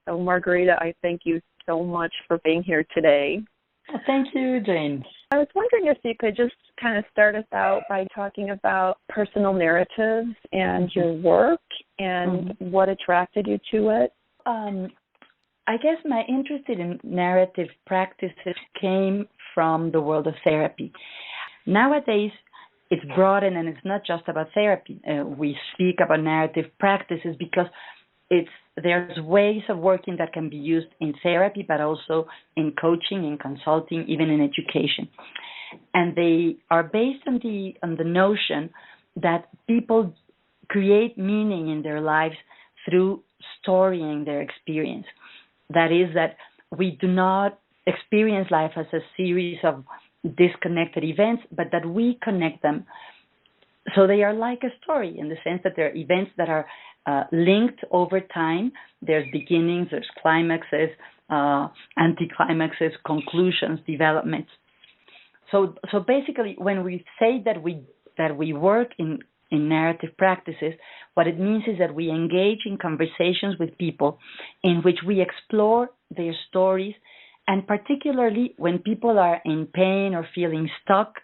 So, Margarita, I thank you so much for being here today. Well, thank you, Jane. I was wondering if you could just kind of start us out by talking about personal narratives and your work and what attracted you to it. I guess my interest in narrative practices came from the world of therapy. Nowadays, it's broadened and it's not just about therapy. We speak about narrative practices because there's ways of working that can be used in therapy, but also in coaching, in consulting, even in education. And they are based on the notion that people create meaning in their lives through storying their experience. That is, that we do not experience life as a series of disconnected events, but that we connect them. So they are like a story in the sense that they're events that are linked over time. There's beginnings, there's climaxes, anticlimaxes, conclusions, developments. So basically, when we say that we work in narrative practices, what it means is that we engage in conversations with people in which we explore their stories, and particularly when people are in pain or feeling stuck,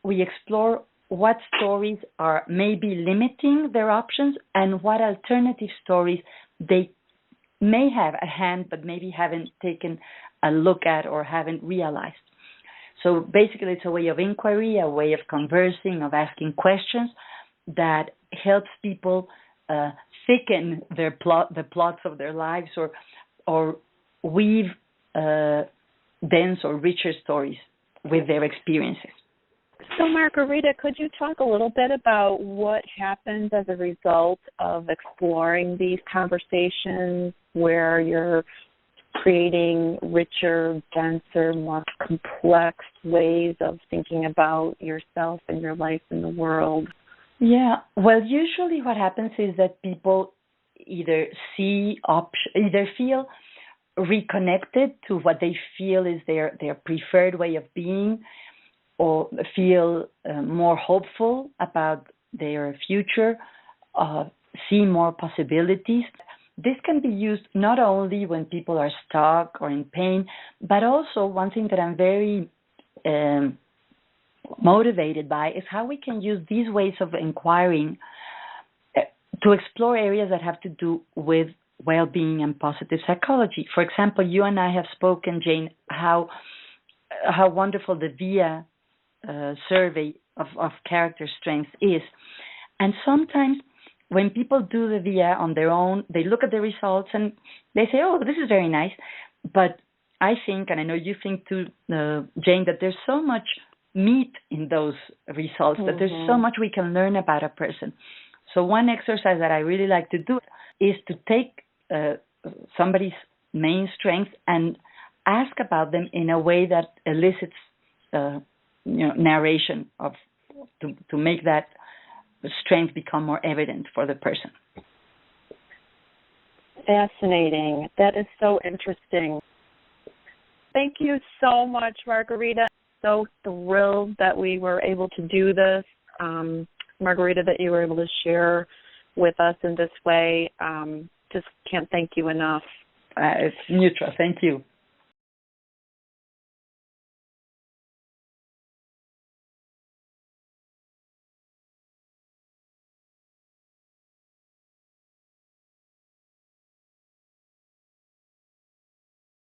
we explore what stories are maybe limiting their options and what alternative stories they may have at hand but maybe haven't taken a look at or haven't realized. So basically it's a way of inquiry, a way of conversing, of asking questions that helps people thicken the plots of their lives or weave dense or richer stories with their experiences. So, Margarita, could you talk a little bit about what happens as a result of exploring these conversations where you're creating richer, denser, more complex ways of thinking about yourself and your life in the world? Yeah, well, usually what happens is that people either feel reconnected to what they feel is their preferred way of being, or feel more hopeful about their future, see more possibilities. This can be used not only when people are stuck or in pain, but also one thing that I'm very motivated by is how we can use these ways of inquiring to explore areas that have to do with well-being and positive psychology. For example, you and I have spoken, Jane, how wonderful the VIA survey of character strengths is. And sometimes when people do the VIA on their own, they look at the results and they say, oh, this is very nice. But I think, and I know you think too, Jane, that there's so much meat in those results, that there's so much we can learn about a person. So one exercise that I really like to do is to take somebody's main strength and ask about them in a way that elicits narration to make that strength become more evident for the person. Fascinating. That is so interesting. Thank you so much, Margarita. So thrilled that we were able to do this. Margarita, that you were able to share with us in this way. Just can't thank you enough. It's mutual. Thank you.